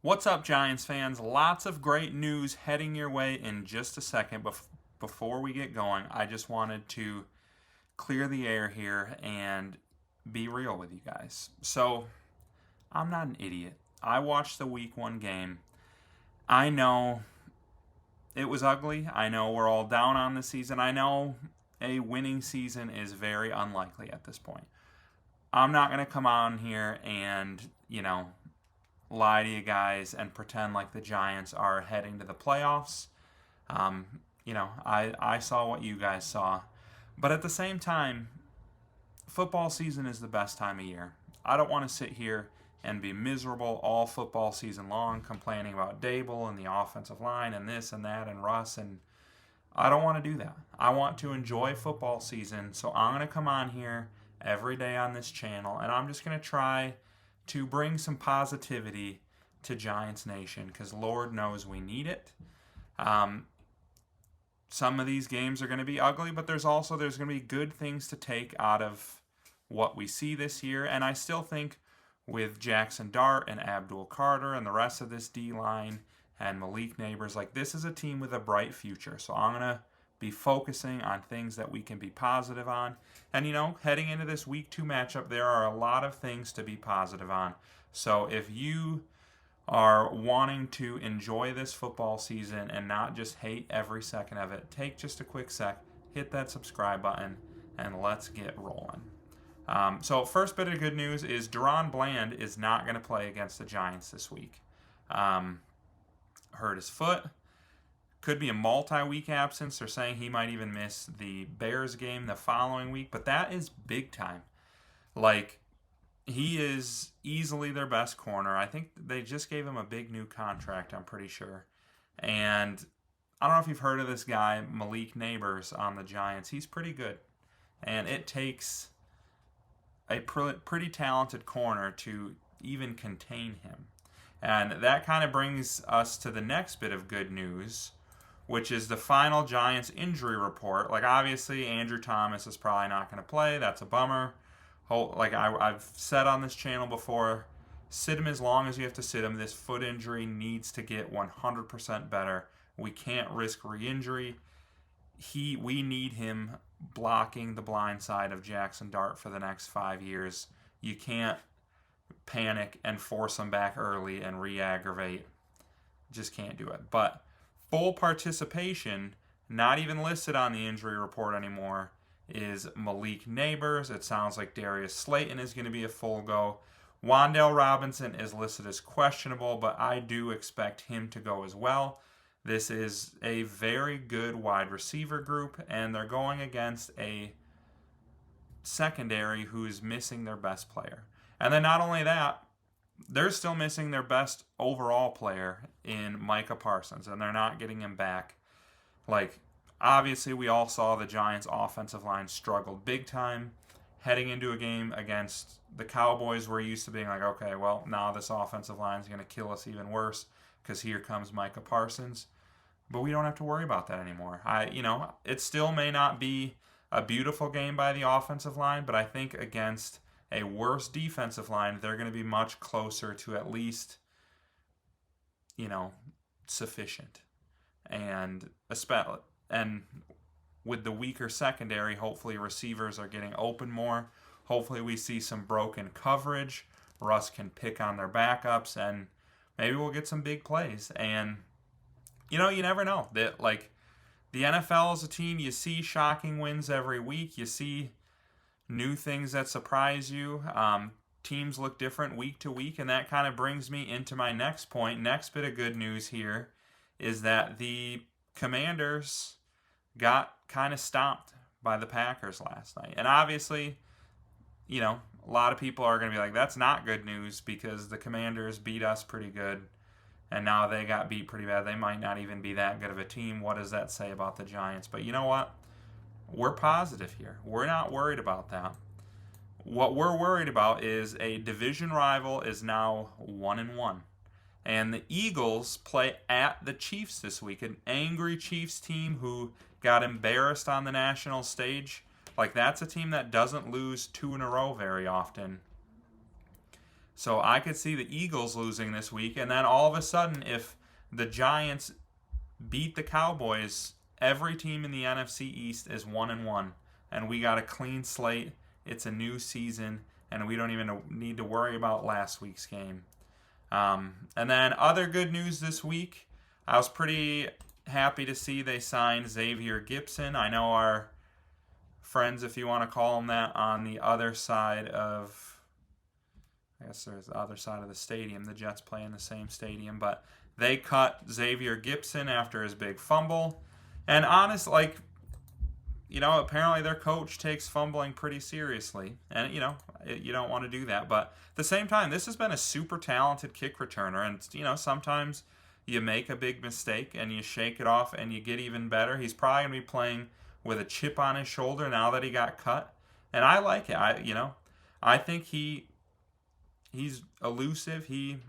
What's up, Giants fans? Lots of great news heading your way in just a second. Before we get going, I just wanted to clear the air here and be real with you guys. So, I'm not an idiot. I watched the week one game. I know it was ugly. I know we're all down on the season. I know a winning season is very unlikely at this point. I'm not going to come on here and, lie to you guys and pretend like the Giants are heading to the playoffs. Um, I saw what you guys saw. But at the same time, football season is the best time of year. I don't want to sit here and be miserable all football season long, complaining about Dable and the offensive line and this and that and Russ. And I don't want to do that. I want to enjoy football season. So I'm going to come on here every day on this channel, and I'm just going to try to bring some positivity to Giants Nation, because Lord knows we need it. Some of these games are going to be ugly, but there's going to be good things to take out of what we see this year. And I still think with Jackson Dart and Abdul Carter and the rest of this D-line and Malik Neighbors, this is a team with a bright future. So I'm going to be focusing on things that we can be positive on. And, heading into this week 2 matchup, there are a lot of things to be positive on. So if you are wanting to enjoy this football season and not just hate every second of it, take just a quick sec, hit that subscribe button, and let's get rolling. So first bit of good news is Deron Bland is not going to play against the Giants this week. Hurt his foot. Could be a multi-week absence. They're saying he might even miss the Bears game the following week, but that is big time. He is easily their best corner. I think they just gave him a big new contract, I'm pretty sure. And I don't know if you've heard of this guy, Malik Neighbors, on the Giants. He's pretty good. And it takes a pretty talented corner to even contain him. And that kind of brings us to the next bit of good news, which is the final Giants injury report. Obviously, Andrew Thomas is probably not going to play. That's a bummer. I've said on this channel before, sit him as long as you have to sit him. This foot injury needs to get 100% better. We can't risk re-injury. We need him blocking the blind side of Jackson Dart for the next 5 years. You can't panic and force him back early and re-aggravate. Just can't do it. But full participation, not even listed on the injury report anymore, is Malik Neighbors. It sounds like Darius Slayton is going to be a full go. Wan'Dale Robinson is listed as questionable, but I do expect him to go as well. This is a very good wide receiver group, and they're going against a secondary who is missing their best player. And then not only that, they're still missing their best overall player in Micah Parsons, and they're not getting him back. Obviously, we all saw the Giants' offensive line struggled big time. Heading into a game against the Cowboys, we're used to being okay, well, now this offensive line is going to kill us even worse because here comes Micah Parsons. But we don't have to worry about that anymore. It still may not be a beautiful game by the offensive line, but I think against a worse defensive line, they're going to be much closer to at least, sufficient. And with the weaker secondary, hopefully receivers are getting open more. Hopefully we see some broken coverage. Russ can pick on their backups, and maybe we'll get some big plays. And, you never know. The NFL is a team, you see shocking wins every week. You see new things that surprise you. Teams look different week to week, and that kind of brings me into my next point. Next bit of good news here is that the Commanders got kind of stomped by the Packers last night. And obviously, a lot of people are going to be like, that's not good news because the Commanders beat us pretty good, and now they got beat pretty bad. They might not even be that good of a team. What does that say about the Giants? But you know what? We're positive here. We're not worried about that. What we're worried about is a division rival is now 1-1. And the Eagles play at the Chiefs this week, an angry Chiefs team who got embarrassed on the national stage. That's a team that doesn't lose 2 in a row very often. So I could see the Eagles losing this week, and then all of a sudden, if the Giants beat the Cowboys, every team in the NFC East is 1-1, and we got a clean slate. It's a new season, and we don't even need to worry about last week's game. And then other good news this week, I was pretty happy to see they signed Xavier Gipson. I know our friends, if you want to call them that, on the other side of, I guess there's the other side of the stadium. The Jets play in the same stadium, but they cut Xavier Gipson after his big fumble. And apparently their coach takes fumbling pretty seriously. And, you don't want to do that. But at the same time, this has been a super talented kick returner. And, sometimes you make a big mistake and you shake it off and you get even better. He's probably going to be playing with a chip on his shoulder now that he got cut. And I like it. I think he's elusive. He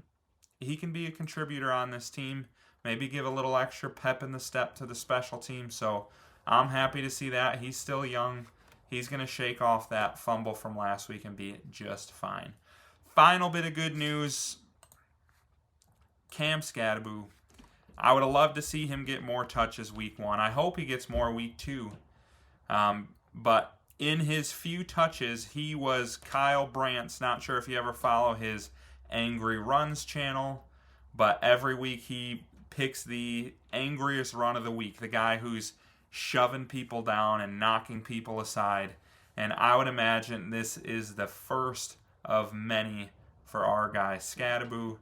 can be a contributor on this team. Maybe give a little extra pep in the step to the special team. So I'm happy to see that. He's still young. He's going to shake off that fumble from last week and be just fine. Final bit of good news. Cam Scadaboo. I would have loved to see him get more touches week 1. I hope he gets more week 2. But in his few touches, he was Kyle Brandt's. Not sure if you ever follow his Angry Runs channel, but every week he picks the angriest run of the week, the guy who's shoving people down and knocking people aside. And I would imagine this is the first of many for our guy Scadaboo.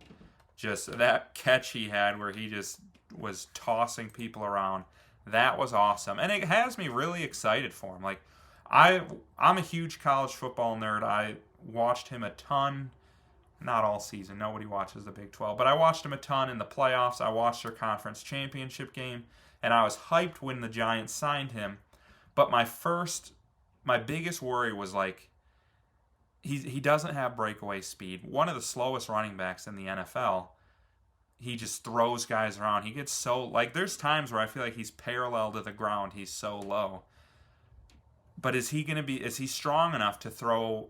Just that catch he had where he just was tossing people around, that was awesome. And it has me really excited for him. I'm a huge college football nerd. I watched him a ton. Not all season. Nobody watches the Big 12. But I watched him a ton in the playoffs. I watched their conference championship game. And I was hyped when the Giants signed him. But my biggest worry was he doesn't have breakaway speed. One of the slowest running backs in the NFL. He just throws guys around. He gets so, there's times where I feel like he's parallel to the ground. He's so low. But is he strong enough to throw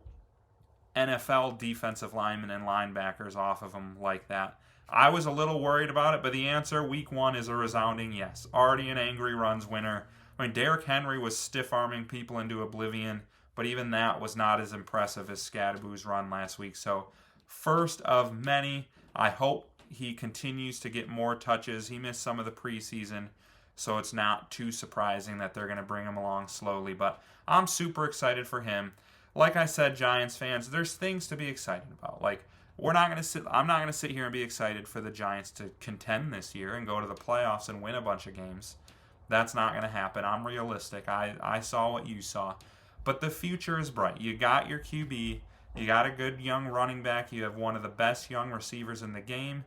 NFL defensive linemen and linebackers off of him like that? I was a little worried about it, but the answer, week 1, is a resounding yes. Already an Angry Runs winner. I mean, Derrick Henry was stiff-arming people into oblivion, but even that was not as impressive as Scadaboo's run last week. So, first of many. I hope he continues to get more touches. He missed some of the preseason, so it's not too surprising that they're going to bring him along slowly. But I'm super excited for him. Like I said, Giants fans, there's things to be excited about. I'm not going to sit here and be excited for the Giants to contend this year and go to the playoffs and win a bunch of games. That's not going to happen. I'm realistic. I saw what you saw. But the future is bright. You got your QB. You got a good young running back. You have one of the best young receivers in the game.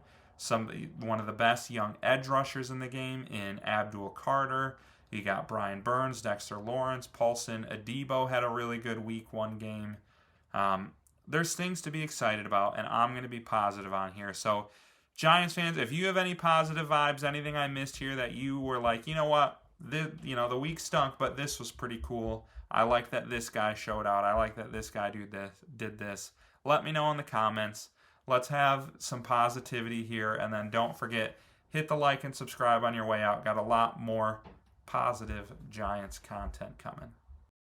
One of the best young edge rushers in the game in Abdul Carter. You got Brian Burns, Dexter Lawrence, Paulson Adebo had a really good week 1 game. There's things to be excited about, and I'm going to be positive on here. So, Giants fans, if you have any positive vibes, anything I missed here that you were like, you know what, the week stunk, but this was pretty cool. I like that this guy showed out. I like that this guy did this. Let me know in the comments. Let's have some positivity here, and then don't forget, hit the like and subscribe on your way out. Got a lot more positive Giants content coming.